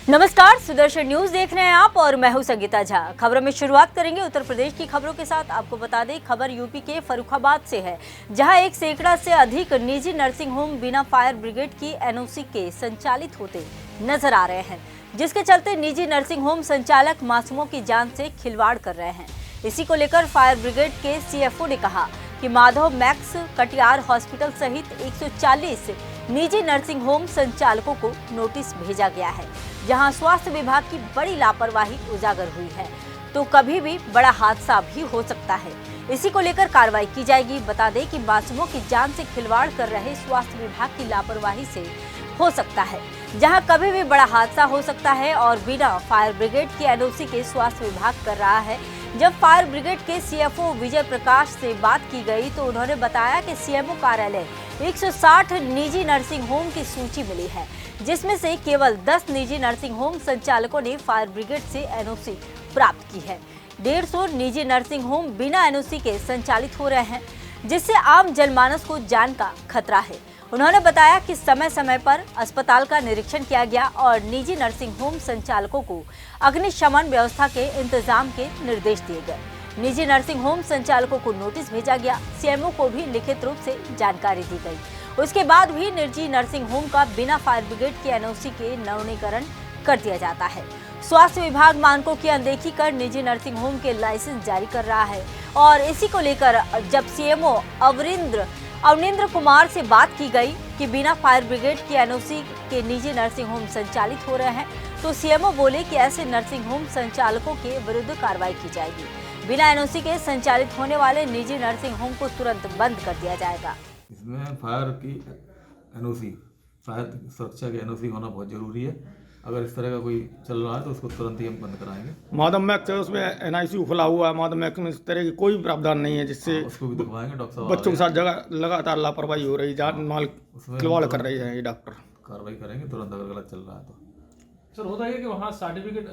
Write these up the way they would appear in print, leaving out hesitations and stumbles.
नमस्कार, सुदर्शन न्यूज देख रहे हैं आप और मैं हूं संगीता झा। खबरों में शुरुआत करेंगे उत्तर प्रदेश की खबरों के साथ। आपको बता दें, खबर यूपी के फर्रुखाबाद से है, जहां 1 सैकड़ा से अधिक निजी नर्सिंग होम बिना फायर ब्रिगेड की एनओसी के संचालित होते नजर आ रहे हैं, जिसके चलते निजी नर्सिंग होम संचालक मासूमों की जान से खिलवाड़ कर रहे हैं। इसी को लेकर फायर ब्रिगेड के सीएफओ ने कहा कि माधव मैक्स कटियार हॉस्पिटल सहित 140 निजी नर्सिंग होम संचालकों को नोटिस भेजा गया है, जहां स्वास्थ्य विभाग की बड़ी लापरवाही उजागर हुई है, तो कभी भी बड़ा हादसा भी हो सकता है। इसी को लेकर कार्रवाई की जाएगी। बता दें कि मासूमों की जान से खिलवाड़ कर रहे स्वास्थ्य विभाग की लापरवाही से हो सकता है, जहां कभी भी बड़ा हादसा हो सकता है और बिना फायर ब्रिगेड की एनओसी के स्वास्थ्य विभाग कर रहा है। जब फायर ब्रिगेड के सीएफओ विजय प्रकाश से बात की गई तो उन्होंने बताया कि सीएमओ कार्यालय 160 निजी नर्सिंग होम की सूची मिली है, जिसमें से केवल 10 निजी नर्सिंग होम संचालकों ने फायर ब्रिगेड से एनओसी प्राप्त की है। 150 निजी नर्सिंग होम बिना एनओसी के संचालित हो रहे हैं, जिससे आम जनमानस को जान का खतरा है। उन्होंने बताया कि समय समय पर अस्पताल का निरीक्षण किया गया और निजी नर्सिंग होम संचालकों को अग्निशमन व्यवस्था के इंतजाम के निर्देश दिए गए। निजी नर्सिंग होम संचालकों को नोटिस भेजा गया। सीएमओ को भी लिखित रूप से जानकारी दी गई। उसके बाद भी निजी नर्सिंग होम का बिना फायर ब्रिगेड की एनओसी के नवीनीकरण कर दिया जाता है। स्वास्थ्य विभाग मानकों की अनदेखी कर निजी नर्सिंग होम के लाइसेंस जारी कर रहा है और इसी को लेकर जब सीएमओ अवनिंद्र कुमार से बात की गई कि बिना फायर ब्रिगेड की एनओसी के निजी नर्सिंग होम संचालित हो रहे हैं, तो सीएमओ बोले कि ऐसे नर्सिंग होम संचालकों के विरुद्ध कार्रवाई की जाएगी। बिना एनओसी के संचालित होने वाले निजी नर्सिंग होम को तुरंत बंद कर दिया जाएगा। इसमें फायर की एनओसी, फायर सुरक्षा की एनओसी होना बहुत जरूरी है। अगर इस तरह का कोई चल रहा है तो उसको तुरंत ही हम बंद कराएंगे। माधव मैक्स है, उसमें एनआईसीयू खुला हुआ है। माधव मैक्स में इस तरह की कोई प्रावधान नहीं है, जिससे उसको भी दिखवाएंगे। डॉक्टर साहब बच्चों के साथ जगह लगातार लापरवाही हो रही, जान माल खिलवाड़ कर रही है ये डॉक्टर। कार्रवाई करेंगे तुरंत अगर गलत चल रहा है तो। सर, होता है कि वहाँ सर्टिफिकेट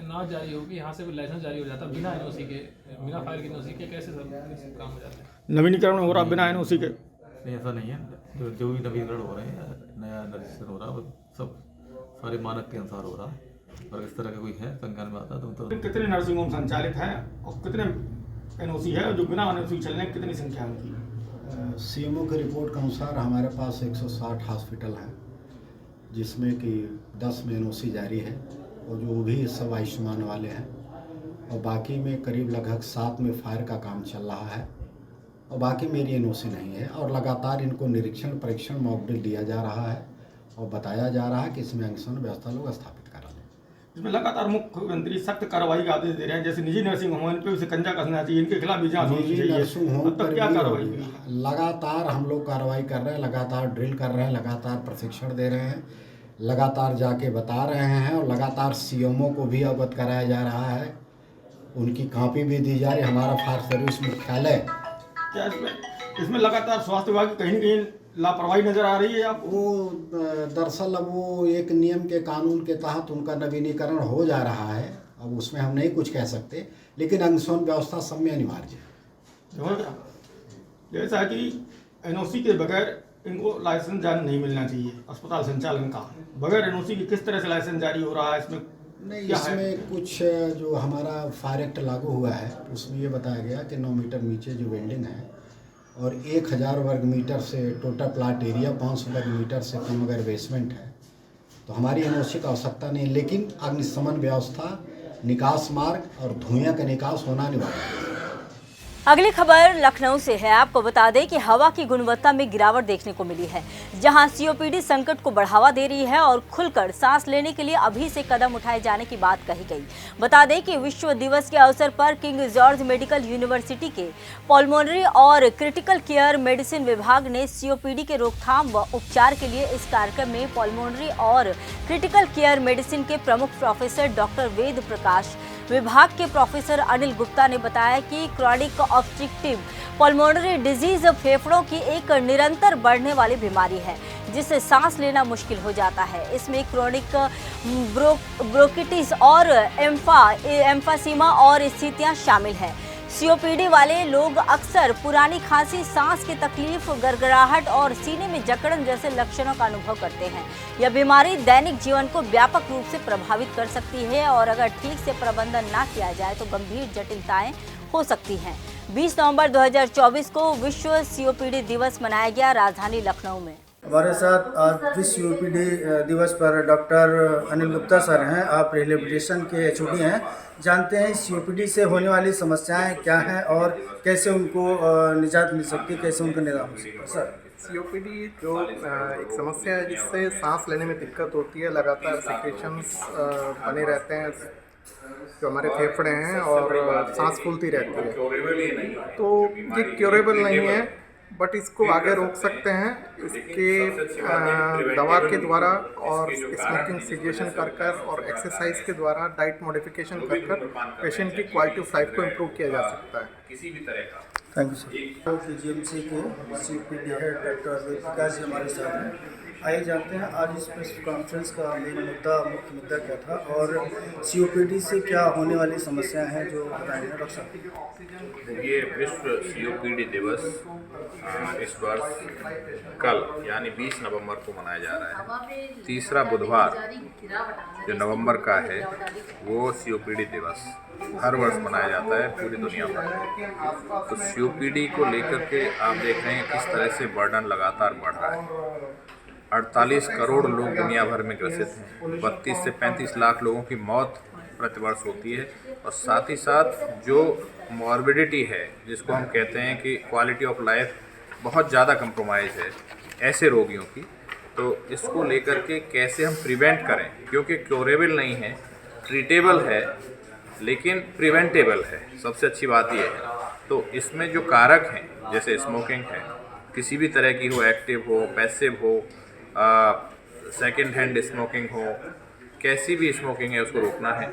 ना जारी होगी, यहाँ से भी लाइसेंस जारी हो जाता है बिना एनओसी के, बिना फायर की एनओसी के कैसे सर काम हो जाता है? नवीनीकरण हो रहा बिना एनओसी के। नहीं, ऐसा नहीं है। जो भी नवीनीकरण हो रहे हैं, नया रजिस्ट्रेशन हो रहा है, वो सब सारे मानक के अनुसार हो रहा है। और इस तरह का कोई है संज्ञान में आता है तो कितने नर्सिंग होम संचालित हैं और कितने एनओसी है, जो बिना एनओसी चल रहे हैं, कितनी संख्या उनकी? सीएमओ की रिपोर्ट के अनुसार हमारे पास 160 हॉस्पिटल हैं, जिसमें कि 10 में एनओसी जारी है और जो भी सब आयुष्मान वाले हैं, और बाकी में करीब लगभग 7 में फायर का काम चल रहा है और बाकी मेरी एनओसी नहीं है। और लगातार इनको निरीक्षण, परीक्षण, मॉकड्रिल दिया जा रहा है और बताया जा रहा है कि इसमें अग्निशमन व्यवस्था लोग स्थापित करा लें। इसमें लगातार मुख्यमंत्री सख्त कार्रवाई का आदेश दे रहे हैं, जैसे निजी नर्सिंग होम इन पर भी शिकंजा कसना चाहिए, इनके खिलाफ भी जांच होनी निजी चाहिए। नर्सिंग होम अब तक पर क्या भी कार्रवाई हुई? लगातार हम लोग कार्रवाई कर रहे हैं, लगातार ड्रिल कर रहे हैं, लगातार प्रशिक्षण दे रहे हैं, लगातार जाके बता रहे हैं और लगातार सीएमओ को भी अवगत कराया जा रहा है। उनकी कॉपी भी दी जा रही है। हमारा फायर सर्विस मुख्यालय, क्या इसमें लगातार स्वास्थ्य विभाग की कहीं न कहीं लापरवाही नजर आ रही है आप? वो दरअसल अब वो एक नियम के, कानून के तहत उनका नवीनीकरण हो जा रहा है। अब उसमें हम नहीं कुछ कह सकते, लेकिन अग्निशमन व्यवस्था सब में अनिवार्य है। जैसा कि एनओसी के बगैर इनको लाइसेंस जारी नहीं मिलना चाहिए अस्पताल संचालन का, बगैर एनओसी की किस तरह से लाइसेंस जारी हो रहा है? इसमें नहीं, इसमें कुछ जो हमारा फायर एक्ट लागू हुआ है उसमें ये बताया गया कि 9 मीटर नीचे जो बिल्डिंग है और 1000 वर्ग मीटर से टोटल प्लाट एरिया 500 वर्ग मीटर से कम अगर बेसमेंट है तो हमारी एनओसी की आवश्यकता नहीं, लेकिन अग्निशमन व्यवस्था, निकास मार्ग और धुएं का निकास होना अनिवार्य है। अगली खबर लखनऊ से है। आपको बता दें कि हवा की गुणवत्ता में गिरावट देखने को मिली है, जहां सीओपीडी संकट को बढ़ावा दे रही है और खुलकर सांस लेने के लिए अभी से कदम उठाए जाने की बात कही गई। बता दें कि विश्व दिवस के अवसर पर किंग जॉर्ज मेडिकल यूनिवर्सिटी के पल्मोनरी और क्रिटिकल केयर मेडिसिन विभाग ने सीओपीडी के रोकथाम व उपचार के लिए इस कार्यक्रम में पल्मोनरी और क्रिटिकल केयर मेडिसिन के प्रमुख प्रोफेसर डॉक्टर वेद प्रकाश, विभाग के प्रोफेसर अनिल गुप्ता ने बताया कि क्रॉनिक ऑब्स्ट्रक्टिव पल्मोनरी डिजीज फेफड़ों की एक निरंतर बढ़ने वाली बीमारी है, जिससे सांस लेना मुश्किल हो जाता है। इसमें क्रोनिक ब्रोंकिटिस और एम्फासीमा और स्थितियां शामिल हैं। सीओपीडी वाले लोग अक्सर पुरानी खांसी, सांस की तकलीफ, गड़गड़ाहट और सीने में जकड़न जैसे लक्षणों का अनुभव करते हैं। यह बीमारी दैनिक जीवन को व्यापक रूप से प्रभावित कर सकती है और अगर ठीक से प्रबंधन ना किया जाए तो गंभीर जटिलताएं हो सकती हैं। 20 नवंबर 2024 को विश्व सीओपीडी दिवस मनाया गया राजधानी लखनऊ में। हमारे साथ आज विश्व सीओपीडी दिवस पर डॉक्टर अनिल गुप्ता सर हैं। आप रिहेबिलिटेशन के एचओडी हैं। जानते हैं सीओपीडी से होने वाली समस्याएं क्या हैं और कैसे उनको निजात मिल सकती है, कैसे उनका निदान हो सकता है। सर, सीओपीडी जो एक समस्या है जिससे सांस लेने में दिक्कत होती है, लगातार सिक्रेशंस बने रहते हैं जो हमारे फेफड़े हैं और सांस फूलती रहती है। तो ये क्योरेबल नहीं है, बट इसको आगे रोक सकते हैं इसके दवा के द्वारा और स्मोकिंग सिगेशन कर और एक्सरसाइज के द्वारा, डाइट मॉडिफिकेशन कर पेशेंट की क्वालिटी ऑफ लाइफ को इम्प्रूव किया जा सकता है किसी भी तरह का। Thank you sir. जीएमसी के सीओपीडी हेड डॉक्टर विकास जी हमारे साथ हैं। आइए जानते हैं आज इस प्रेस कॉन्फ्रेंस का मुख्य मुद्दा क्या था और सीओपीडी से क्या होने वाली समस्याएं हैं जो बताएंगे डॉक्टर साहब। ये विश्व सीओपीडी दिवस इस वर्ष कल यानी 20 नवंबर को मनाया जा रहा है। तीसरा बुधवार जो नवंबर का है वो सीओपीडी दिवस हर वर्ष मनाया जाता है पूरी दुनिया में। तो सीओपीडी को लेकर के आप देख रहे हैं किस तरह से बर्डन लगातार बढ़ रहा है। 48 करोड़ लोग दुनिया भर में ग्रसित हैं। 32 से 35 लाख लोगों की मौत प्रतिवर्ष होती है और साथ ही साथ जो मॉर्बिडिटी है जिसको हम कहते हैं कि क्वालिटी ऑफ लाइफ बहुत ज़्यादा कंप्रोमाइज़ है ऐसे रोगियों की। तो इसको लेकर के कैसे हम प्रिवेंट करें, क्योंकि क्योरेबल नहीं है, ट्रीटेबल है लेकिन प्रिवेंटेबल है। सबसे अच्छी बात यह है। तो इसमें जो कारक हैं जैसे स्मोकिंग है, किसी भी तरह की हो, एक्टिव हो, पैसिव हो, सेकंड हैंड स्मोकिंग हो, कैसी भी स्मोकिंग है उसको रोकना है।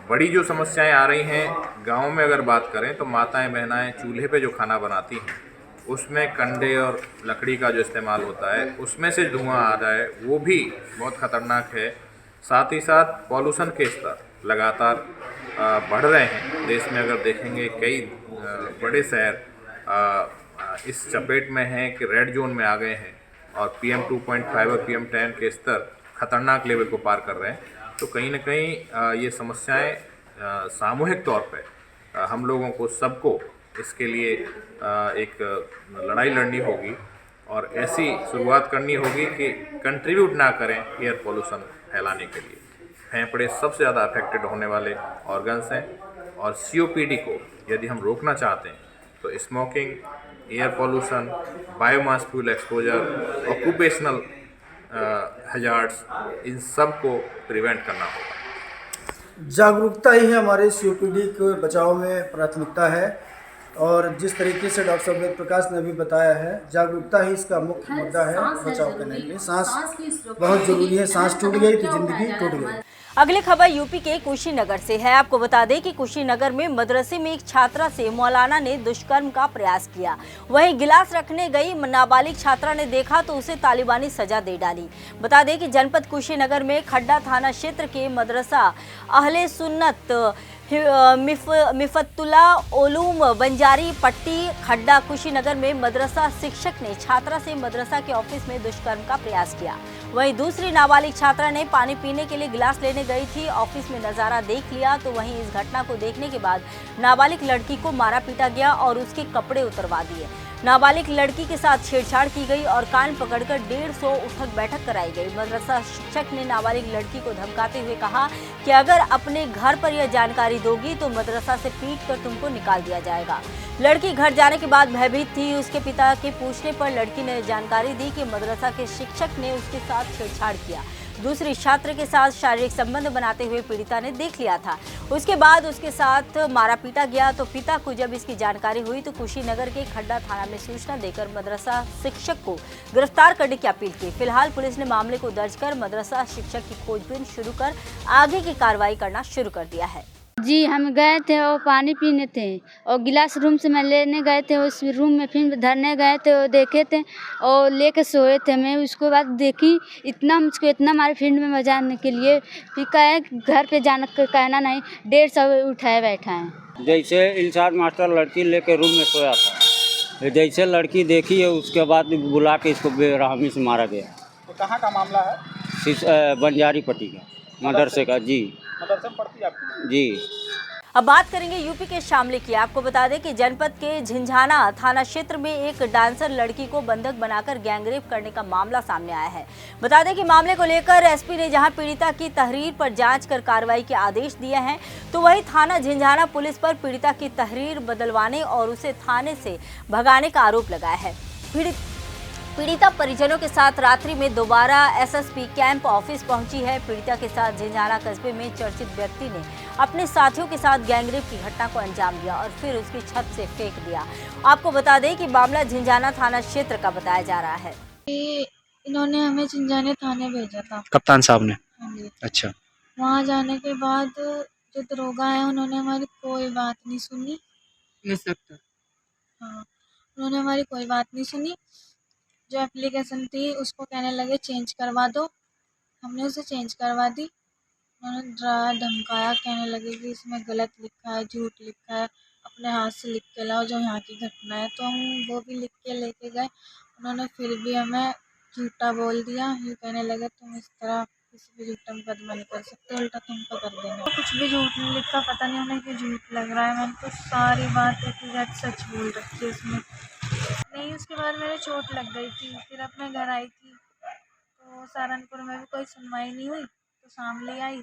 बड़ी जो समस्याएं आ रही हैं गांव में अगर बात करें तो माताएं बहनाएं चूल्हे पे जो खाना बनाती हैं उसमें कंडे और लकड़ी का जो इस्तेमाल होता है उसमें से धुआं आ रहा है, वो भी बहुत ख़तरनाक है। साथ ही साथ पॉल्यूशन के स्तर लगातार बढ़ रहे हैं। देश में अगर देखेंगे कई बड़े शहर इस चपेट में हैं कि रेड जोन में आ गए हैं और PM 2.5 और PM 10 के स्तर खतरनाक लेवल को पार कर रहे हैं। तो कहीं ना कहीं ये समस्याएं सामूहिक तौर पे हम लोगों को सबको इसके लिए एक लड़ाई लड़नी होगी और ऐसी शुरुआत करनी होगी कि कंट्रीब्यूट ना करें एयर पोल्यूशन फैलाने के लिए। फेफड़े सबसे ज़्यादा अफेक्टेड होने वाले ऑर्गन्स हैं और सीओपीडी को यदि हम रोकना चाहते हैं तो smoking, air pollution, biomass fuel exposure, occupational hazards, इन सब को प्रिवेंट करना होगा। जागरूकता ही हमारे सीओपीडी के बचाव में प्राथमिकता है और जिस तरीके से डॉक्टर वेद प्रकाश ने भी बताया है, जागरूकता ही इसका मुख्य मुद्दा है बचाव करने के लिए। सांस बहुत जरूरी है, सांस टूट गई तो जिंदगी टूट गई। अगली खबर यूपी के कुशीनगर से है। आपको बता दें कि कुशीनगर में मदरसे में एक छात्रा से मौलाना ने दुष्कर्म का प्रयास किया। वहीं गिलास रखने गई नाबालिग छात्रा ने देखा तो उसे तालिबानी सजा दे डाली। बता दें कि जनपद कुशीनगर में खड्डा थाना क्षेत्र के मदरसा अहले सुन्नत मिफतुल्ला ओलूम बंजारी पट्टी खड्डा कुशीनगर में मदरसा शिक्षक ने छात्रा से मदरसा के ऑफिस में दुष्कर्म का प्रयास किया। वहीं दूसरी नाबालिग छात्रा ने पानी पीने के लिए गिलास लेने गई थी, ऑफिस में नज़ारा देख लिया तो वहीं इस घटना को देखने के बाद नाबालिग लड़की को मारा पीटा गया और उसके कपड़े उतरवा दिए। नाबालिग लड़की के साथ छेड़छाड़ की गई और कान पकड़कर 150 उठक बैठक कराई गई। मदरसा शिक्षक ने नाबालिग लड़की को धमकाते हुए कहा कि अगर अपने घर पर यह जानकारी दोगी तो मदरसा से पीट कर तुमको निकाल दिया जाएगा। लड़की घर जाने के बाद भयभीत थी। उसके पिता के पूछने पर लड़की ने जानकारी दी कि मदरसा के शिक्षक ने उसके साथ छेड़छाड़ किया। दूसरी छात्र के साथ शारीरिक संबंध बनाते हुए पीड़िता ने देख लिया था। उसके बाद उसके साथ मारा पीटा गया। तो पिता को जब इसकी जानकारी हुई तो कुशीनगर के खड्डा थाना में सूचना देकर मदरसा शिक्षक को गिरफ्तार करने की अपील की। फिलहाल पुलिस ने मामले को दर्ज कर मदरसा शिक्षक की खोजबीन शुरू कर आगे की कार्रवाई करना शुरू कर दिया है। जी, हम गए थे और पानी पीने थे और गिलास रूम से मैं लेने गए थे। उस रूम में फिर धरने गए थे और देखे थे और लेके सोए थे। मैं उसको बाद देखी इतना मुझको इतना हमारे फील्ड में बजाने के लिए फिर कहे घर पे जाना कहना नहीं, 150 उठाए बैठा है। जैसे इल्शाद मास्टर लड़की लेके रूम में सोया था, जैसे लड़की देखी है उसके बाद बुला के इसको बेरहमी से मारा गया। तो कहाँ का मामला है? बंजारी पट्टी का मदरसे का। जी मदरसे में पढ़ती है आपकी? जी। अब बात करेंगे यूपी के शामली की। आपको बता दें कि जनपद के झिंझाना थाना क्षेत्र में एक डांसर लड़की को बंधक बनाकर गैंगरेप करने का मामला सामने आया है। बता दें कि मामले को लेकर एसपी ने जहां पीड़िता की तहरीर पर जांच कर कार्रवाई के आदेश दिए हैं, तो वहीं थाना झिंझाना पुलिस पर पीड़िता की तहरीर बदलवाने और उसे थाने से भगाने का आरोप लगाया है। पीड़िता परिजनों के साथ रात्रि में दोबारा एसएसपी कैंप ऑफिस पहुंची है। पीड़िता के साथ झिंझाना कस्बे में चर्चित व्यक्ति ने अपने साथियों के साथ गैंगरेप की घटना को अंजाम दिया और फिर उसकी छत से फेंक दिया। आपको बता दें कि मामला झिंझाना थाना क्षेत्र का बताया जा रहा है। इन्होंने हमें झिंझाने थाने भेजा था, कप्तान साहब ने? अच्छा। वहाँ जाने के बाद जो दरोगा है उन्होंने हमारी कोई बात नहीं सुनी। हाँ, उन्होंने हमारी कोई बात नहीं सुनी। जो एप्लीकेशन थी उसको कहने लगे चेंज करवा दो, हमने उसे चेंज करवा दी। उन्होंने डराया धमकाया, कहने लगे कि इसमें गलत लिखा है, झूठ लिखा है, अपने हाथ से लिख के लाओ जो यहाँ की घटना है। तो हम वो भी लिख के लेके गए। उन्होंने फिर भी हमें झूठा बोल दिया। ये कहने लगे तुम इस तरह किसी भी झूठा मुकदमा नहीं कर सकते, उल्टा तुमको कर देंगे। तो कुछ भी झूठ नहीं लिखा, पता नहीं उन्हें क्यों झूठ लग रहा है। मैंने तो सारी बातें की सच बोल रखी है उसमें। नहीं, उसके बाद मेरे चोट लग गई थी, फिर अब मैं घर आई थी तो सहारनपुर में भी कोई सुनवाई नहीं हुई, तो शामली आई।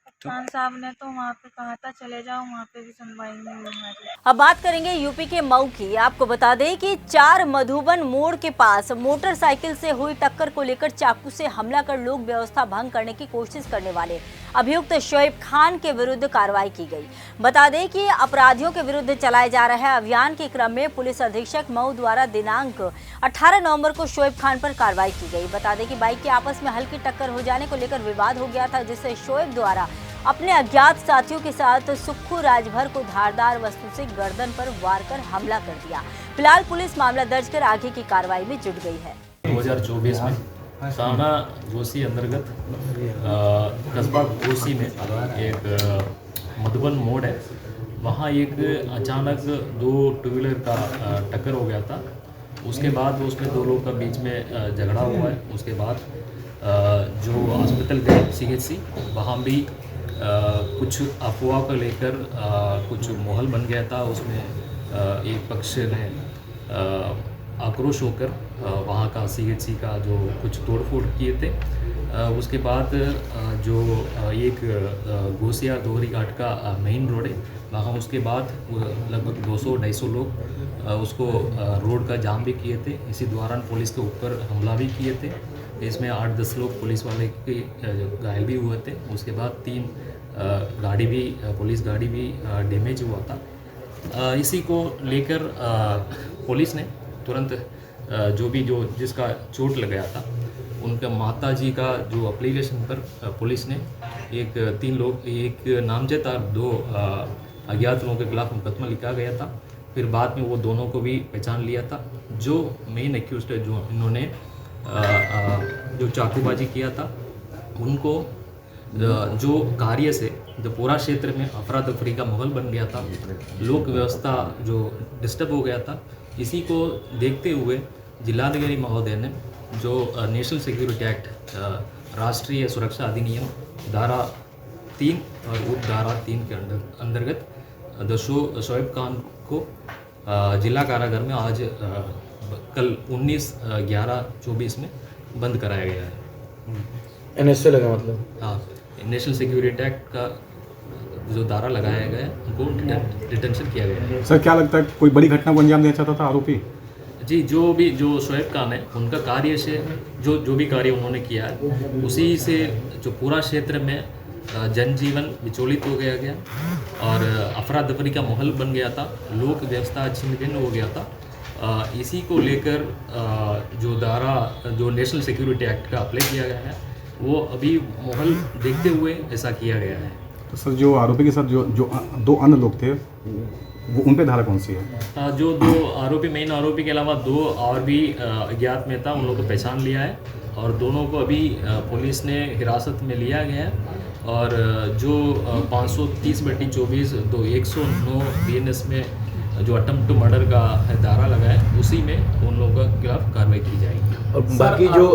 कप्तान साहब ने तो वहाँ पे कहा था चले जाओ, वहाँ पे भी सुनवाई नहीं हुई हमारी। अब बात करेंगे यूपी के मऊ की। आपको बता दें कि 4 मधुबन मोड़ के पास मोटरसाइकिल से हुई टक्कर को लेकर चाकू से हमला कर लोक व्यवस्था भंग करने की कोशिश करने वाले अभियुक्त शोएब खान के विरुद्ध कार्रवाई की गई। बता दें कि अपराधियों के विरुद्ध चलाए जा रहे अभियान के क्रम में पुलिस अधीक्षक मऊ द्वारा दिनांक 18 नवंबर को शोएब खान पर कार्रवाई की गई। बता दें कि बाइक की आपस में हल्की टक्कर हो जाने को लेकर विवाद हो गया था, जिससे शोएब द्वारा अपने अज्ञात साथियों के साथ सुक्खू राजभर को धारदार वस्तु से गर्दन पर वार कर हमला कर दिया। फिलहाल पुलिस मामला दर्ज कर आगे की कार्रवाई में जुट गई है। 2024 में थाना घोसी अंतर्गत कस्बा घोसी में एक मधुबन मोड़ है, वहाँ एक अचानक 2 टू व्हीलर का टक्कर हो गया था। उसके बाद उसमें 2 लोगों का बीच में झगड़ा हुआ है। उसके बाद जो हॉस्पिटल गए CHC, वहाँ भी कुछ अफवाह को लेकर कुछ माहौल बन गया था। उसमें एक पक्ष ने आक्रोश होकर वहाँ का CHC का जो कुछ तोड़फोड़ किए थे। उसके बाद जो एक घोसिया दोहरी घाट का मेन रोड है, वहाँ उसके बाद लगभग 200-250 लोग उसको रोड का जाम भी किए थे। इसी दौरान पुलिस के ऊपर हमला भी किए थे। इसमें 8-10 लोग पुलिस वाले के घायल भी हुए थे। उसके बाद 3 गाड़ी भी, पुलिस गाड़ी भी डैमेज हुआ था। इसी को लेकर पुलिस ने तुरंत जो जिसका चोट लगाया था उनका माता जी का जो एप्लीकेशन पर पुलिस ने 3 लोग, एक नामजद और 2 अज्ञात लोगों के खिलाफ मुकदमा लिखा गया था। फिर बाद में वो दोनों को भी पहचान लिया था। जो मेन एक्यूज्ड है, जो इन्होंने जो चाकूबाजी किया था, उनको जो कार्य से जो पूरा क्षेत्र में अफरा तफरी का माहौल बन गया था, लोक व्यवस्था जो डिस्टर्ब हो गया था, इसी को देखते हुए जिलाधिकारी महोदय ने जो नेशनल सिक्योरिटी एक्ट, राष्ट्रीय सुरक्षा अधिनियम धारा 3 और उप धारा 3 के अंतर्गत शोएब खान को जिला कारागार में आज कल 19/11/24 में बंद कराया गया है। NSA लगा मतलब? हाँ, नेशनल सिक्योरिटी एक्ट का जो धारा लगाया गया है उनको डिटेंशन किया गया है। सर, क्या लगता है कोई बड़ी घटना को अंजाम देना चाहता था आरोपी? जी, जो शोएब खान है, उनका कार्य से जो भी कार्य उन्होंने किया है, उसी से जो पूरा क्षेत्र में जनजीवन विचलित हो गया और अफरा तफरी का माहौल बन गया था, लोक व्यवस्था छिन्न भिन्न हो गया था। इसी को लेकर जो धारा जो नेशनल सिक्योरिटी एक्ट का अप्लाई किया गया है, वो अभी माहौल देखते हुए ऐसा किया गया है। तो सर, जो आरोपी के साथ जो 2 अन्य लोग थे, वो उन पे धारा कौन सी है? जो 2 आरोपी, मेन आरोपी के अलावा 2 और भी अज्ञात में था, उन लोगों को पहचान लिया है और दोनों को अभी पुलिस ने हिरासत में लिया गया है। और जो 530/24 109 BNS में जो अटेम्प्ट टू मर्डर का धारा लगा है उसी में उन लोगों के खिलाफ कार्रवाई की जाएगी। और बाकी जो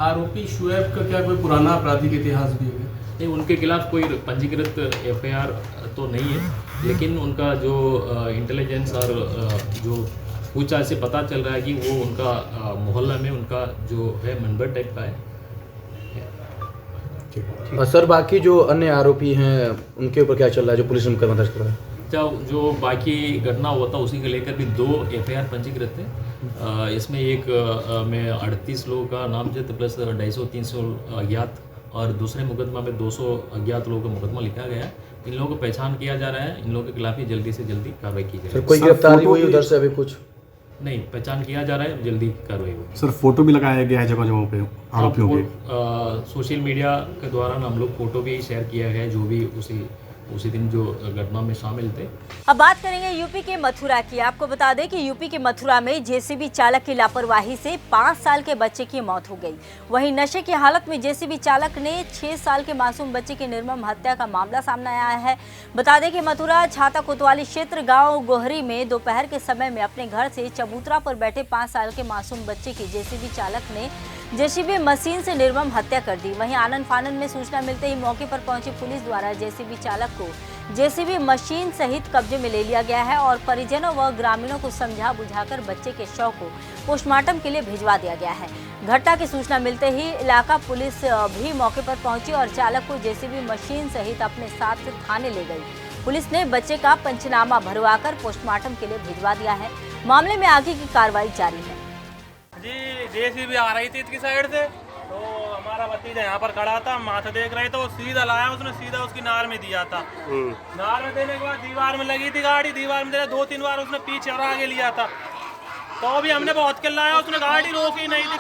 आरोपी शुएब का क्या कोई पुराना आपराधिक इतिहास भी है? नहीं, उनके खिलाफ कोई पंजीकृत FIR तो नहीं है, लेकिन उनका जो इंटेलिजेंस और जो पूछताछ से पता चल रहा है कि वो उनका मोहल्ला में उनका जो है मेंबर टाइप का है। और सर बाकी जो अन्य आरोपी हैं उनके ऊपर क्या चल रहा है, जो पुलिस ने मुकदमा दर्ज करा है? जो बाकी घटना हुआ था उसी को लेकर भी 2 FIR पंजीकृत थे। इसमें एक में 38 लोगों का नामजद प्लस 250-300 अज्ञात, और दूसरे मुकदमा में 200 अज्ञात लोगों का मुकदमा लिखा गया है। इन लोगों को पहचान किया जा रहा है, इन लोगों के खिलाफ ही जल्दी से जल्दी कार्रवाई की जाए। कोई गिरफ्तारी हुई उधर से अभी कुछ नहीं, पहचान किया जा रहा है, जल्दी कार्रवाई होगी। सर फोटो भी लगाया गया है जगह जगहों पे आरोपियों के? सोशल मीडिया के द्वारा हम लोग फोटो भी शेयर किया गया है जो भी उसी दिन जो घटना में शामिल थे। अब बात करेंगे यूपी के मथुरा की। आपको बता दें कि यूपी के मथुरा में JCB चालक की लापरवाही से 5 साल के बच्चे की मौत हो गई। वहीं नशे की हालत में JCB चालक ने 6 साल के मासूम बच्चे की निर्मम हत्या का मामला सामने आया है। बता दें कि मथुरा छाता कोतवाली क्षेत्र गांव गोहरी में दोपहर के समय में अपने घर से चबूतरा पर बैठे 5 साल के मासूम बच्चे की JCB चालक ने JCB मशीन से निर्मम हत्या कर दी। वहीं आनन फानन में सूचना मिलते ही मौके पर पहुंची पुलिस द्वारा JCB चालक को JCB मशीन सहित कब्जे में ले लिया गया है और परिजनों व ग्रामीणों को समझा बुझाकर बच्चे के शव को पोस्टमार्टम के लिए भिजवा दिया गया है। घटना की सूचना मिलते ही इलाका पुलिस भी मौके पर पहुंची और चालक को JCB मशीन सहित अपने साथ थाने ले गई। पुलिस ने बच्चे का पंचनामा भरवाकर पोस्टमार्टम के लिए भिजवा दिया है। मामले में आगे की कार्रवाई जारी है। जी JCB आ रही थी इसकी साइड से, तो हमारा भतीजा यहाँ पर खड़ा था, माथा देख रहे थे, वो सीधा लाया, उसने सीधा उसकी नार में दिया था। नार में देने के बाद दीवार में लगी थी गाड़ी, दीवार में देने 2-3 बार उसने पीछे और आगे लिया था, तो अभी हमने बहुत चिल्लाया, उसने गाड़ी रोकी नहीं थी,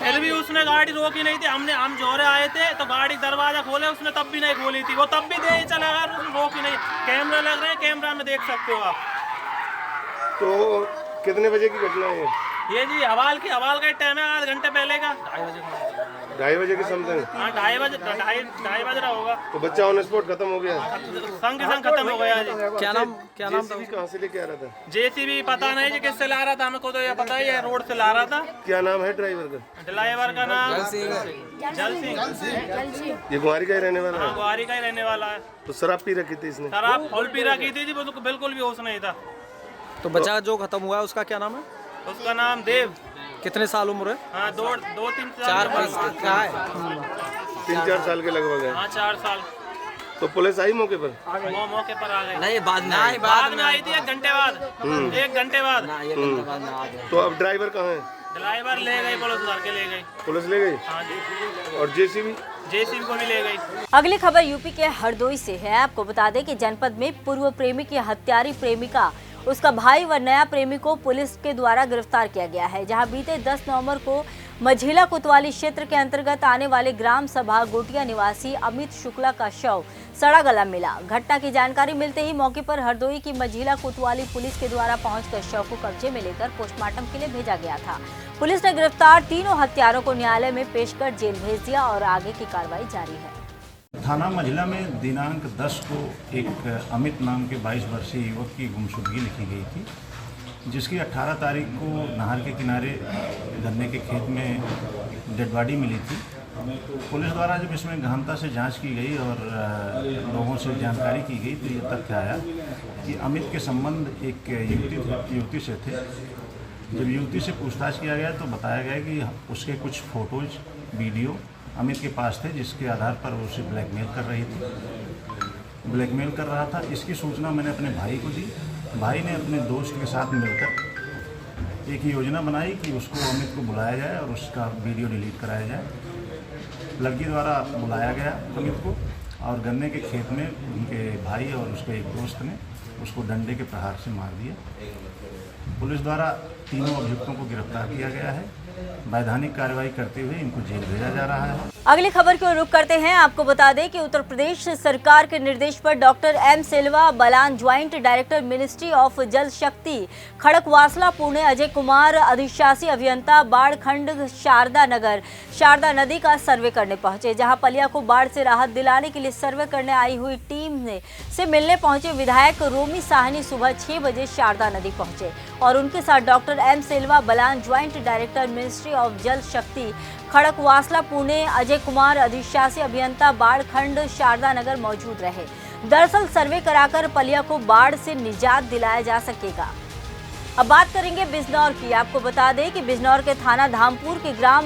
फिर भी उसने गाड़ी रोकी नहीं थी। हम जोरे आए थे तो गाड़ी दरवाजा खोले, उसने तब भी नहीं खोली थी, वो तब भी दे चला गया, उसने रोकी नहीं। कैमरा लग रहे हैं, कैमरा में देख सकते हो आप। तो कितने बजे की घटना है ये जी हवाल का टाइम है, आध घंटे पहले का, 2:30 बजे के समथिंग। हाँ 2:30 बज रहा होगा। तो बच्चा ऑन स्पॉट खत्म हो गया, संग खत्म हो गया जी। क्या नाम था? कहाँ से लेके आ रहा था? JCB पता नहीं जी किससे ला रहा था, हमको तो ये पता ही है, रोड से ला रहा था। क्या नाम है ड्राइवर का? ड्राइवर का नाम जल सिंह। ये गुहारी का ही रहने वाला है? गुहारी का ही रहने वाला है। तो शराब पी रखी थी इसने? शराब फुल पी रखी थी जी, बिल्कुल भी होश नहीं था। तो बच्चा जो खत्म हुआ है उसका क्या नाम है? उसका नाम देव। कितने साल उम्र है? हाँ 2-3 4 क्या है? 3-4 साल के लगभग है। हाँ 4 साल। तो पुलिस आई मौके पर? मौके पर आ गए। नहीं बाद में आई थी 1 घंटे बाद। 1 घंटे बाद। तो अब ड्राइवर कहाँ है? ड्राइवर ले गई, पुलिस घर के ले गई। पुलिस ले गई? हाँ जी। और JCB को भी ले गई। अगली खबर यूपी के हरदोई से है। आपको बता दें कि जनपद में पूर्व प्रेमी की हत्यारी प्रेमिका, उसका भाई व नया प्रेमी को पुलिस के द्वारा गिरफ्तार किया गया है, जहां बीते 10 नवंबर को मझीला कोतवाली क्षेत्र के अंतर्गत आने वाले ग्राम सभा गोटिया निवासी अमित शुक्ला का शव सड़ा गला मिला। घटना की जानकारी मिलते ही मौके पर हरदोई की मझीला कोतवाली पुलिस के द्वारा पहुंचकर शव को कब्जे में लेकर पोस्टमार्टम के लिए भेजा गया था। पुलिस ने गिरफ्तार तीनों हत्यारों को न्यायालय में पेश कर जेल भेज दिया और आगे की कार्रवाई जारी है। थाना मझिला में दिनांक 10 को एक अमित नाम के 22 वर्षीय युवक की गुमशुदगी लिखी गई थी, जिसकी 18 तारीख को नहर के किनारे गन्ने के खेत में डेड बॉडी मिली थी। पुलिस द्वारा जब इसमें गहनता से जांच की गई और लोगों से जानकारी की गई तो ये तथ्य आया कि अमित के संबंध एक युवती से थे। जब युवती से पूछताछ किया गया तो बताया गया कि उसके कुछ फ़ोटोज़ वीडियो अमित के पास थे, जिसके आधार पर वो उसे ब्लैकमेल कर रहा था। इसकी सूचना मैंने अपने भाई को दी। भाई ने अपने दोस्त के साथ मिलकर एक योजना बनाई कि उसको अमित को बुलाया जाए और उसका वीडियो डिलीट कराया जाए। लड़की द्वारा बुलाया गया अमित को और गन्ने के खेत में उनके भाई और उसके एक दोस्त ने उसको डंडे के प्रहार से मार दिया। पुलिस द्वारा तीनों अभियुक्तों को गिरफ्तार किया गया है। वैधानिक कार्रवाई करते हुए इनको जेल भेजा जा रहा है। अगली खबर की ओर रुख करते हैं। आपको बता दें कि उत्तर प्रदेश सरकार के निर्देश पर doctor M Silva Balan, joint director ministry of Jal Shakti, Khadakwasla, Pune, Ajay Kumar, अधिशासी अभियंता, बाढ़ खंड शारदा नगर, शारदा नदी का सर्वे करने पहुंचे, जहां पलिया को बाढ़ से राहत दिलाने के लिए सर्वे करने आई हुई टीम से मिलने पहुंचे विधायक रोमी साहनी सुबह 6 बजे शारदा नदी पहुंचे और उनके साथ doctor M Silva Balan, joint director ministry of Jal Shakti, Khadakwasla, Pune, Ajay Kumar, अधिशासी अभियंता, बाढ़ खंड शारदा नगर मौजूद रहे। दरअसल सर्वे कराकर पलिया को बाढ़ से निजात दिलाया जा सकेगा। अब बात करेंगे बिजनौर की। आपको बता दें कि बिजनौर के थाना धामपुर के ग्राम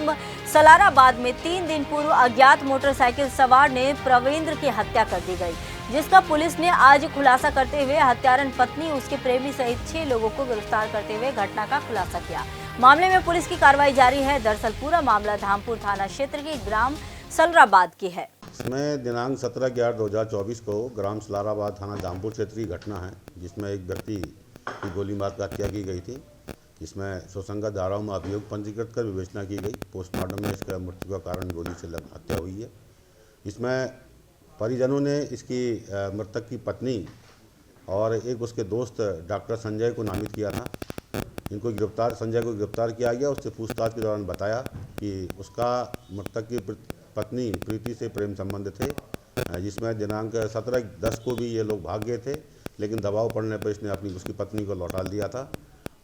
सलाराबाद में 3 दिन पूर्व अज्ञात मोटरसाइकिल सवार ने प्रवेंद्र की हत्या कर दी गई, जिसका पुलिस ने आज खुलासा करते हुए हत्यारन पत्नी, उसके प्रेमी सहित 6 लोगों को गिरफ्तार करते हुए घटना का खुलासा किया। मामले में पुलिस की कार्रवाई जारी है। दरअसल पूरा मामला धामपुर थाना क्षेत्र के ग्राम सलाराबाद की है। इसमें दिनांक 17/11/2024 को ग्राम सलाराबाद थाना धामपुर क्षेत्र की घटना है, जिसमें एक व्यक्ति की गोली मारकर हत्या की गई थी। इसमें सुसंगत धाराओं में अभियोग पंजीकृत कर विवेचना की गई। पोस्टमार्टम में इसका मृत्यु का कारण गोली से हत्या हुई है। इसमें परिजनों ने इसकी मृतक की पत्नी और एक उसके दोस्त डॉक्टर संजय को नामित किया था। संजय को गिरफ्तार किया गया। उससे पूछताछ के दौरान बताया कि उसका मृतक की पत्नी प्रीति से प्रेम संबंध थे, जिसमें दिनांक 17/10 को भी ये लोग भाग गए थे, लेकिन दबाव पड़ने पर इसने उसकी पत्नी को लौटा दिया था।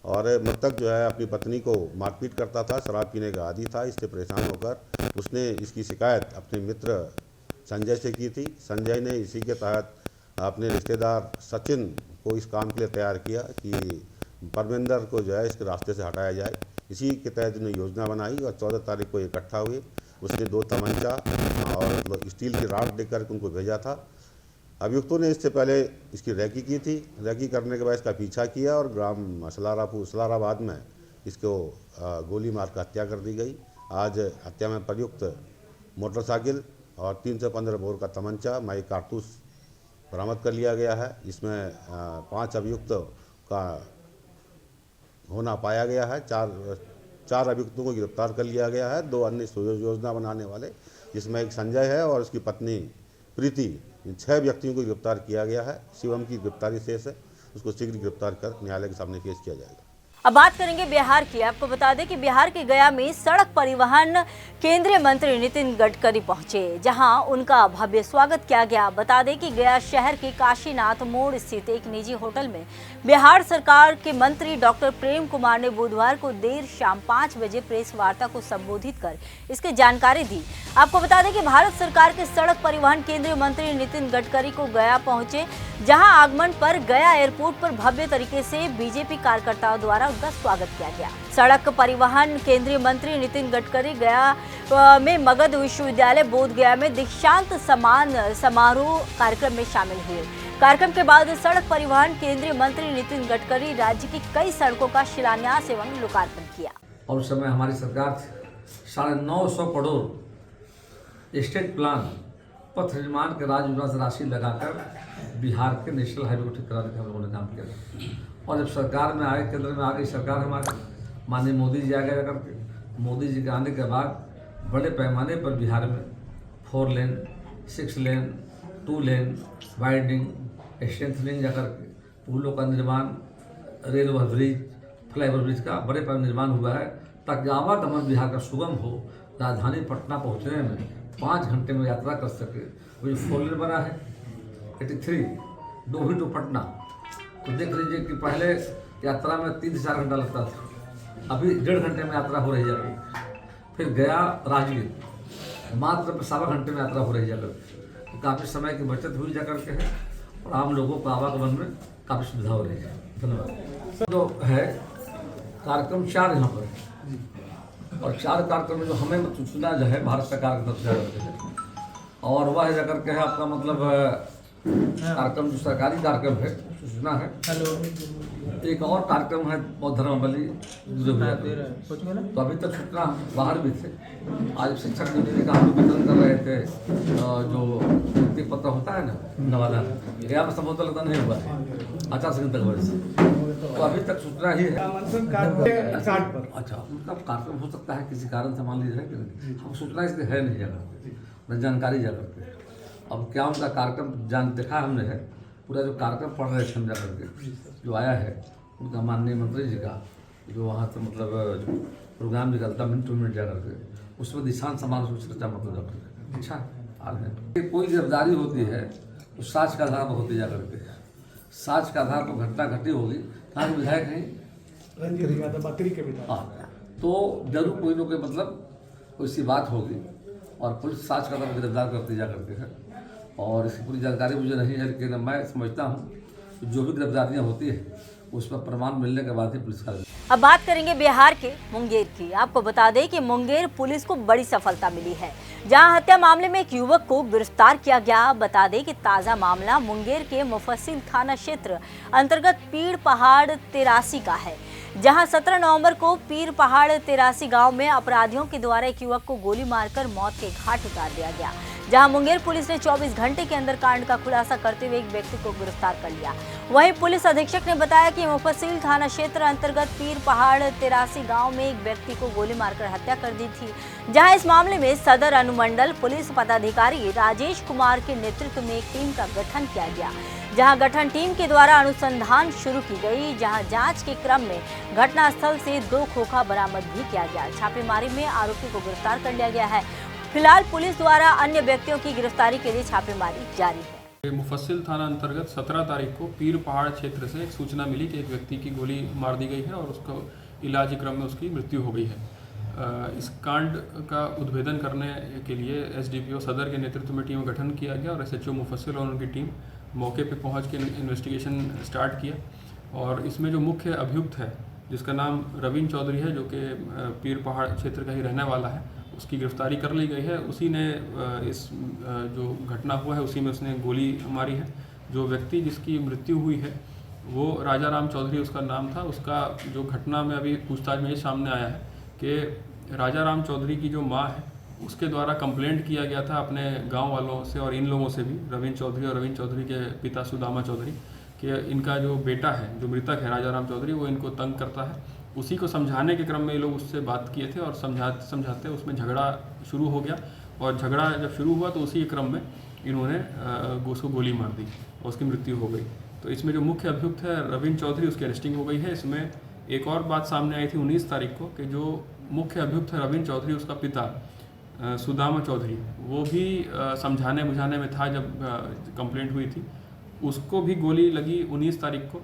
और मृतक जो है अपनी पत्नी को मारपीट करता था, शराब पीने का आदी था। इससे परेशान होकर उसने इसकी शिकायत अपने मित्र संजय से की थी। संजय ने इसी के तहत अपने रिश्तेदार सचिन को इस काम के लिए तैयार किया कि परमेंद्र को जो है इसके रास्ते से हटाया जाए। इसी के तहत उन्होंने योजना बनाई और 14 तारीख को इकट्ठा हुए। उसने 2 तमंचा और स्टील की राड देकर उनको भेजा था। अभियुक्तों ने इससे पहले इसकी रैकी की थी। रैकी करने के बाद इसका पीछा किया और ग्राम सलाराबाद में इसको गोली मारकर हत्या कर दी गई। आज हत्या में प्रयुक्त मोटरसाइकिल और 315 बोर का तमंचा, माई कारतूस बरामद कर लिया गया है। इसमें 5 अभियुक्तों का होना पाया गया है। 4 अभियुक्तों को गिरफ्तार कर लिया गया है। 2 अन्य योजना बनाने वाले, जिसमें एक संजय है और उसकी पत्नी प्रीति, इन 6 व्यक्तियों को गिरफ्तार किया गया है। शिवम की गिरफ्तारी शेष है, उसको शीघ्र गिरफ्तार कर न्यायालय के सामने पेश किया जाएगा। अब बात करेंगे बिहार की। आपको बता दें कि बिहार के गया में सड़क परिवहन केंद्रीय मंत्री नितिन गडकरी पहुंचे, जहां उनका भव्य स्वागत किया गया। बता दें कि गया शहर के काशीनाथ मोड़ स्थित एक निजी होटल में बिहार सरकार के मंत्री डॉक्टर प्रेम कुमार ने बुधवार को देर शाम 5 बजे प्रेस वार्ता को संबोधित कर इसकी जानकारी दी। आपको बता दें कि भारत सरकार के सड़क परिवहन केंद्रीय मंत्री नितिन गडकरी को गया पहुंचे, जहां आगमन पर गया एयरपोर्ट पर भव्य तरीके से बीजेपी कार्यकर्ताओं द्वारा उनका स्वागत किया गया। सड़क परिवहन केंद्रीय मंत्री नितिन गडकरी गया में मगध विश्वविद्यालय बोधगया में दीक्षांत समारोह कार्यक्रम में शामिल हुए। कार्यक्रम के बाद सड़क परिवहन केंद्रीय मंत्री नितिन गडकरी राज्य की कई सड़कों का शिलान्यास एवं लोकार्पण किया। और उस समय हमारी सरकार 950 करोड़ स्टेट प्लान पथ निर्माण के राज्य राशि लगाकर बिहार के नेशनल हाईवे को ठीक कराने का हम लोगों ने काम किया। और जब सरकार में आए, केंद्र में आ गई सरकार हमारे, माननीय मोदी जी आ गए करके, मोदी जी के आने के बाद बड़े पैमाने पर बिहार में 4 लेन, 6 लेन, 2 लेन, वाइडनिंग, स्ट्रेंथनिंग जाकर पुलों का निर्माण, rail over bridge, flyover bridge का बड़े पैमाने निर्माण हुआ है, ताकि आवागमन बिहार का सुगम हो। राजधानी पटना पहुँचने में 5 घंटे में यात्रा कर सके। वो जो 4 लेन बना है 83 डोभी टू पटना, तो देख लीजिए कि पहले यात्रा में 3 से 4 घंटा लगता था, अभी 1.5 घंटे में यात्रा हो रही है। फिर गया राजगीर मात्र 1.25 घंटे में यात्रा हो रही है। तो काफ़ी समय की बचत हुई जा करके है और आम लोगों को आवागमन में काफ़ी सुविधा हो रही है। धन्यवाद। जो है कार्यक्रम 4 यहाँ पर है और 4 कार्यक्रम जो हमें चुना जो है भारत सरकार की तरफ से, और वह जाकर के है आपका मतलब कार्यक्रम जो सरकारी कार्यक्रम है, सूचना है। एक और कार्यक्रम है बौद्ध धर्मावली तो अभी तक सूचना बाहर भी थे। आज शिक्षक यूनियन का हम वितरण कर रहे थे, जो नियुक्ति पत्र होता है ना नवादा, यहाँ पर संबोधन लगता नहीं हुआ है आचार संहिता की वजह से, तो अभी तक सूचना ही है। अच्छा, उनका कार्यक्रम हो सकता है किसी कारण से, मान लीजिए कि हम सूचना इसकी है नहीं जगह न जानकारी जा करके। अब क्या उनका कार्यक्रम देखा हमने है, पूरा जो कार्यक्रम पढ़ रहे थे हम जा करके, जो आया है उनका माननीय मंत्री जी का, जो वहाँ से मतलब जो प्रोग्राम निकलता मिनट टू मिनट जा करके, उसमें दिशांत समारोह में चर्चा मतलब जा करके अच्छा आ रहे हैं। कोई गिरफ्तारी होती है तो साक्ष्य का आधार पर होती जा करके, साक्ष्य का आधार पर घटना घटी होगी, कहाँ के विधायक हैं बकरी के विधायक, तो जरूर कोई लोग मतलब कोई सी बात होगी और पुलिस साक्ष्य का आधार पर गिरफ्तार करती जा करके है। और इसकी पूरी जानकारी मुझे नहीं है, लेकिन मैं समझता हूँ जो भी गिरफ्तारियाँ होती है उस पर प्रमाण मिलने के बाद ही पुलिस कार्रवाई। अब बात करेंगे बिहार के मुंगेर की। आपको बता दें कि मुंगेर पुलिस को बड़ी सफलता मिली है, जहां हत्या मामले में एक युवक को गिरफ्तार किया गया। बता दें कि ताजा मामला मुंगेर के मुफस्सिल थाना क्षेत्र अंतर्गत पीर पहाड़ 83 का है, जहां 17 नवंबर को पीर पहाड़ 83 गांव में अपराधियों के द्वारा एक युवक को गोली मारकर मौत के घाट उतार दिया गया। जहां मुंगेर पुलिस ने 24 घंटे के अंदर कांड का खुलासा करते हुए एक व्यक्ति को गिरफ्तार कर लिया। वहीं पुलिस अधीक्षक ने बताया कि मुफस्सिल थाना क्षेत्र अंतर्गत पीर पहाड़ 83 गांव में एक व्यक्ति को गोली मारकर हत्या कर दी थी, जहां इस मामले में सदर अनुमंडल पुलिस पदाधिकारी राजेश कुमार के नेतृत्व में एक टीम का गठन किया गया, जहां गठन टीम के द्वारा अनुसंधान शुरू की गई, जहां जांच के क्रम में घटनास्थल से 2 खोखा बरामद भी किया गया। छापेमारी में आरोपी को गिरफ्तार कर लिया गया है। फिलहाल पुलिस द्वारा अन्य व्यक्तियों की गिरफ्तारी के लिए छापेमारी जारी है। मुफस्सिल थाना अंतर्गत 17 तारीख को पीर पहाड़ क्षेत्र से एक सूचना मिली कि एक व्यक्ति की गोली मार दी गई है और उसको इलाज क्रम में उसकी मृत्यु हो गई है। इस कांड का उद्भेदन करने के लिए एसडीपीओ सदर के नेतृत्व में टीम का गठन किया गया और एसएचओ मुफस्सिल और उनकी टीम मौके पर पहुँच के इन्वेस्टिगेशन स्टार्ट किया। और इसमें जो मुख्य अभियुक्त है, जिसका नाम रवीन चौधरी है, जो कि पीर पहाड़ क्षेत्र का ही रहने वाला है, उसकी गिरफ्तारी कर ली गई है। उसी ने इस जो घटना हुआ है उसी में उसने गोली मारी है। जो व्यक्ति जिसकी मृत्यु हुई है वो राजा राम चौधरी उसका नाम था। उसका जो घटना में अभी पूछताछ में ये सामने आया है कि राजा राम चौधरी की जो माँ है उसके द्वारा कंप्लेंट किया गया था अपने गांव वालों से और इन लोगों से भी, रवीन चौधरी और रवीन चौधरी के पिता सुदामा चौधरी, कि इनका जो बेटा है, जो मृतक है राजा राम चौधरी, वो इनको तंग करता है। उसी को समझाने के क्रम में ये लोग उससे बात किए थे और समझाते उसमें झगड़ा शुरू हो गया। और झगड़ा जब शुरू हुआ तो उसी क्रम में इन्होंने उसको गोली मार दी और उसकी मृत्यु हो गई। तो इसमें जो मुख्य अभियुक्त है रवीन चौधरी, उसकी अरेस्टिंग हो गई है। इसमें एक और बात सामने आई थी 19 तारीख को कि जो मुख्य अभियुक्त है रवीन चौधरी, उसका पिता सुदामा चौधरी, वो भी समझाने बुझाने में था जब कंप्लेंट हुई थी। उसको भी गोली लगी 19 तारीख को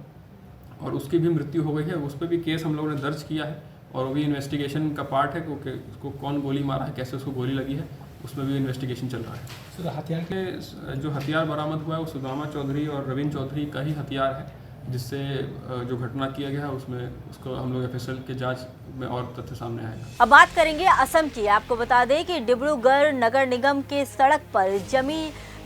और उसकी भी मृत्यु हो गई है। उस पर भी केस हम लोगों ने दर्ज किया है और वो भी इन्वेस्टिगेशन का पार्ट है कि उसको कौन गोली मारा है, कैसे उसको गोली लगी है, उसमें भी इन्वेस्टिगेशन चल रहा है। हथियार के जो हथियार बरामद हुआ है वो सुदामा चौधरी और रवीन चौधरी का ही हथियार है, जिससे जो घटना किया गया है उसमें उसको हम लोग एफएसएल के जांच में और तथ्य सामने आएगा। अब बात करेंगे असम की। आपको बता दें कि डिब्रूगढ़ नगर निगम के सड़क पर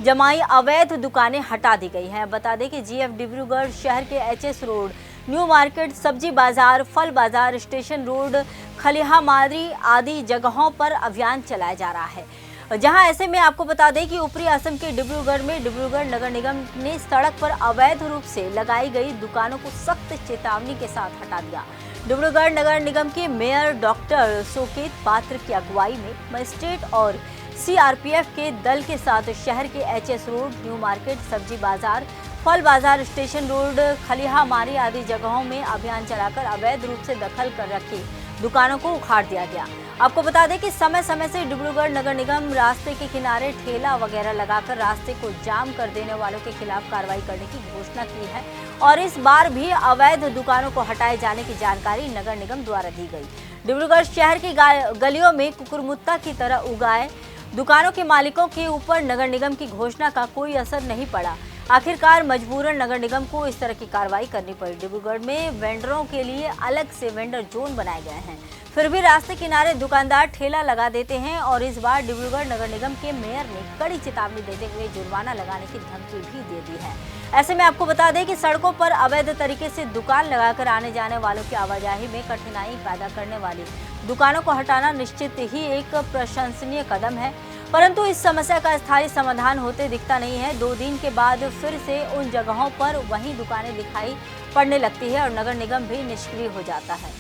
जमाई अवैध दुकानें हटा दी गई हैं। बता दें कि जीएफ डिब्रूगढ़ शहर के एचएस रोड, न्यू मार्केट, सब्जी बाजार, फल बाजार, स्टेशन रोड, खलिहा मादरी आदि जगहों पर अभियान चलाया जा रहा है। जहां ऐसे में आपको बता दें कि ऊपरी असम के डिब्रूगढ़ में डिब्रूगढ़ नगर निगम ने सड़क पर अवैध रूप से लगाई गई दुकानों को सख्त चेतावनी के साथ हटा दिया। डिब्रूगढ़ नगर निगम के मेयर डॉक्टर सोकेत पात्र की अगुवाई में मजिस्ट्रेट और सीआरपीएफ के दल के साथ शहर के एचएस रोड, न्यू मार्केट, सब्जी बाजार, फल बाजार, स्टेशन रोड, खलिहा मारी आदि जगहों में अभियान चलाकर अवैध रूप से दखल कर रखी दुकानों को उखाड़ दिया गया। आपको बता दें कि समय समय से डिब्रूगढ़ नगर निगम रास्ते के किनारे ठेला वगैरह लगाकर रास्ते को जाम कर देने वालों के खिलाफ कार्रवाई करने की घोषणा की है और इस बार भी अवैध दुकानों को हटाए जाने की जानकारी नगर निगम द्वारा दी गई। डिब्रूगढ़ शहर की गलियों में कुकुरमुत्ता की तरह उगाए दुकानों के मालिकों के ऊपर नगर निगम की घोषणा का कोई असर नहीं पड़ा। आखिरकार मजबूरन नगर निगम को इस तरह की कार्रवाई करनी पड़ी। डिब्रूगढ़ में वेंडरों के लिए अलग से वेंडर जोन बनाए गए हैं, फिर भी रास्ते किनारे दुकानदार ठेला लगा देते हैं और इस बार डिब्रूगढ़ नगर निगम के मेयर ने कड़ी चेतावनी देते हुए जुर्माना लगाने की धमकी भी दे दी है। ऐसे में आपको बता दें कि सड़कों पर अवैध तरीके से दुकान लगाकर आने जाने वालों की आवाजाही में कठिनाई पैदा करने वाली दुकानों को हटाना निश्चित ही एक प्रशंसनीय कदम है, परंतु इस समस्या का स्थायी समाधान होते दिखता नहीं है। 2 दिन के बाद फिर से उन जगहों पर वही दुकानें दिखाई पड़ने लगती है और नगर निगम भी निष्क्रिय हो जाता है।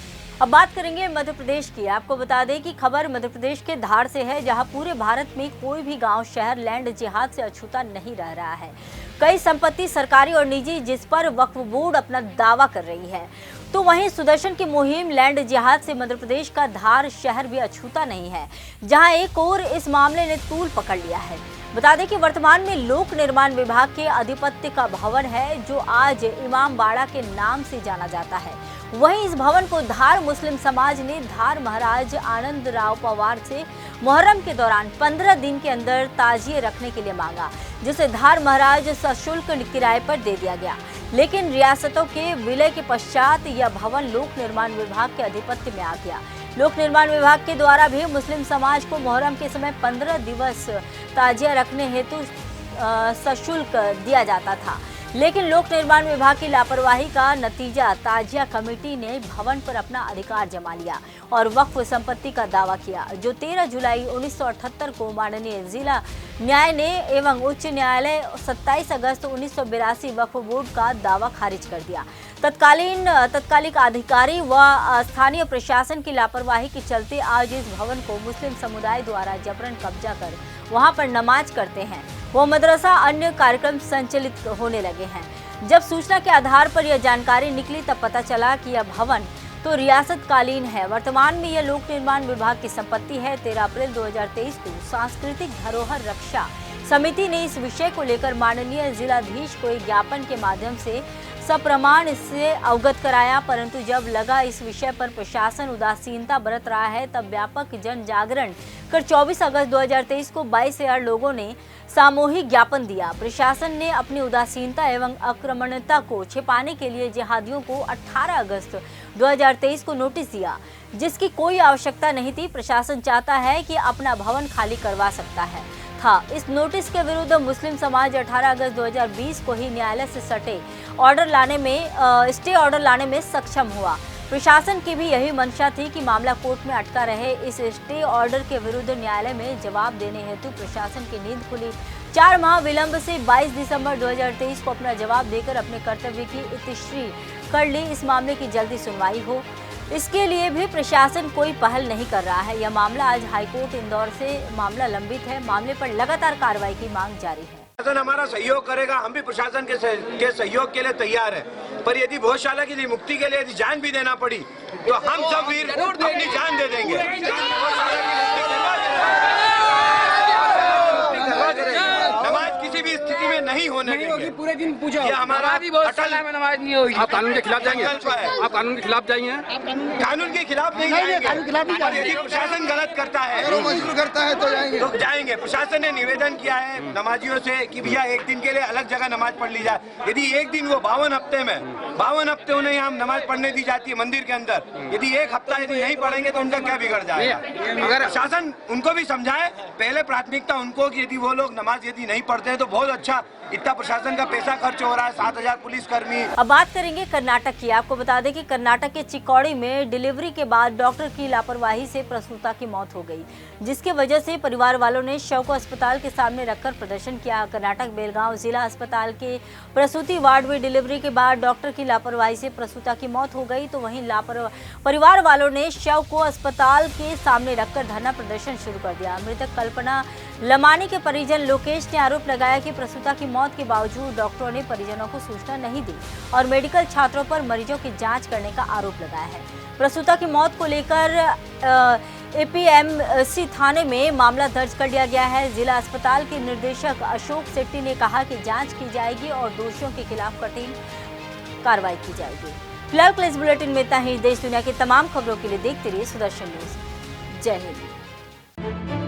अब बात करेंगे मध्य प्रदेश की। आपको बता दें कि खबर मध्य प्रदेश के धार से है, जहां पूरे भारत में कोई भी गांव शहर लैंड जिहाद से अछूता नहीं रह रहा है। कई संपत्ति सरकारी और निजी जिस पर वक्फ बोर्ड अपना दावा कर रही है, तो वहीं सुदर्शन की मुहिम लैंड जिहाद से मध्य प्रदेश का धार शहर भी अछूता नहीं है, जहां एक और इस मामले ने तूल पकड़ लिया है। बता दें कि वर्तमान में लोक निर्माण विभाग के आधिपत्य का भवन है, जो आज इमाम बाड़ा के नाम से जाना जाता है। वहीं इस भवन को धार मुस्लिम समाज ने धार महाराज आनंद राव पवार से मुहर्रम के दौरान 15 दिन के अंदर ताजिए रखने के लिए मांगा, जिसे धार महाराज सशुल्क किराए पर दे दिया गया। लेकिन रियासतों के विलय के पश्चात यह भवन लोक निर्माण विभाग के आधिपत्य में आ गया। लोक निर्माण विभाग के द्वारा भी मुस्लिम समाज को मुहर्रम के समय 15 दिवस ताजिया रखने हेतु सशुल्क दिया जाता था, लेकिन लोक निर्माण विभाग की लापरवाही का नतीजा ताजिया कमेटी ने भवन पर अपना अधिकार जमा लिया और वक्फ संपत्ति का दावा किया, जो 13 जुलाई 1978 को माननीय जिला न्याय ने एवं उच्च न्यायालय 27 अगस्त 1982 वक्फ बोर्ड का दावा खारिज कर दिया। तत्कालिक अधिकारी व स्थानीय प्रशासन की लापरवाही के चलते आज इस भवन को मुस्लिम समुदाय द्वारा जबरन कब्जा कर वहां पर नमाज करते हैं। वो मदरसा अन्य कार्यक्रम संचालित होने लगे हैं। जब सूचना के आधार पर यह जानकारी निकली तब पता चला कि यह भवन तो रियासतकालीन है। वर्तमान में यह लोक निर्माण विभाग की संपत्ति है। 13 अप्रैल 2023 को सांस्कृतिक धरोहर रक्षा समिति ने इस विषय को लेकर माननीय जिलाधीश को एक ज्ञापन के माध्यम से सप्रमाण इससे अवगत कराया, परंतु जब लगा इस विषय पर प्रशासन उदासीनता बरत रहा है, तब व्यापक जन जागरण कर 24 अगस्त 2023 को 22,000 लोगों ने सामूहिक ज्ञापन दिया। प्रशासन ने अपनी उदासीनता एवं आक्रमणता को छिपाने के लिए जिहादियों को 18 अगस्त 2023 को नोटिस दिया, जिसकी कोई आवश्यकता नहीं थी। प्रशासन चाहता है कि अपना भवन खाली करवा सकता था। इस नोटिस के विरुद्ध मुस्लिम समाज 18 अगस्त 2020 को ही न्यायालय से स्टे ऑर्डर लाने में सक्षम हुआ। प्रशासन की भी यही मंशा थी कि मामला कोर्ट में अटका रहे। इस स्टे ऑर्डर के विरुद्ध न्यायालय में जवाब देने हेतु प्रशासन की नींद खुली। 4 माह विलंब से 22 दिसंबर 2023 को अपना जवाब देकर अपने कर्तव्य की इतिश्री कर ली। इस मामले की जल्दी सुनवाई हो, इसके लिए भी प्रशासन कोई पहल नहीं कर रहा है। यह मामला आज हाईकोर्ट इंदौर से मामला लंबित है। मामले पर लगातार कार्रवाई की मांग जारी है। प्रशासन हमारा सहयोग करेगा, हम भी प्रशासन के सहयोग के लिए तैयार है, पर यदि गौशाला की मुक्ति के लिए यदि जान भी देना पड़ी तो हम सब वीर अपनी जान दे देंगे। नमाज किसी भी स्थिति में नहीं होने देंगे। पूरे दिन पूजा ये हमारा अटल नमाज नहीं होगी। आप कानून के खिलाफ जाएंगे? आप कानून के खिलाफ जाएंगे? कानून के खिलाफ नहीं जाएंगे। यदि प्रशासन गलत करता है, मजबूर करता है तो जाएंगे। प्रशासन ने निवेदन किया है नमाजियों से कि भैया एक दिन के लिए अलग जगह नमाज पढ़ ली जाए। यदि एक दिन वो 52 हफ्ते उन्हें यहाँ नमाज पढ़ने दी जाती है मंदिर के अंदर, यदि एक हफ्ता यदि नहीं पढ़ेंगे तो उनका क्या बिगड़ जाएगा? अगर प्रशासन उनको भी समझाए, पहले प्राथमिकता उनको कि यदि वो लोग नमाज यदि नहीं पढ़ते हैं तो बहुत अच्छा, इतना प्रशासन का पैसा खर्च हो रहा है, 7,000 पुलिसकर्मी। अब बात करेंगे कर्नाटक की। आपको बता दें कि कर्नाटक के चिक्कोड़ी में डिलीवरी के बाद डॉक्टर की लापरवाही से प्रसूता की मौत हो गई, जिसकी वजह से परिवार वालों ने शव को अस्पताल के सामने रखकर प्रदर्शन किया। कर्नाटक बेलगांव जिला अस्पताल के प्रसूति वार्ड में डिलीवरी के बाद डॉक्टर की लापरवाही से प्रसूता की मौत हो गई, तो वहीं परिवार वालों ने शव को अस्पताल के सामने रखकर धरना प्रदर्शन शुरू कर दिया। मृतक कल्पना लमानी के परिजन लोकेश ने आरोप लगाया कि प्रसूता की मौत के बावजूद डॉक्टरों ने परिजनों को सूचना नहीं दी और मेडिकल छात्रों पर मरीजों की जांच करने का आरोप लगाया है। प्रसूता की मौत को लेकर एपीएमसी थाने में मामला दर्ज कर लिया गया है। जिला अस्पताल के निदेशक अशोक सेट्टी ने कहा कि जांच की जाएगी और दोषियों के खिलाफ कठिन कार्रवाई की जाएगी। फिलहाल के इस बुलेटिन में इतना ही। देश दुनिया की तमाम खबरों के लिए देखते रहिए सुदर्शन न्यूज। जय हिंद।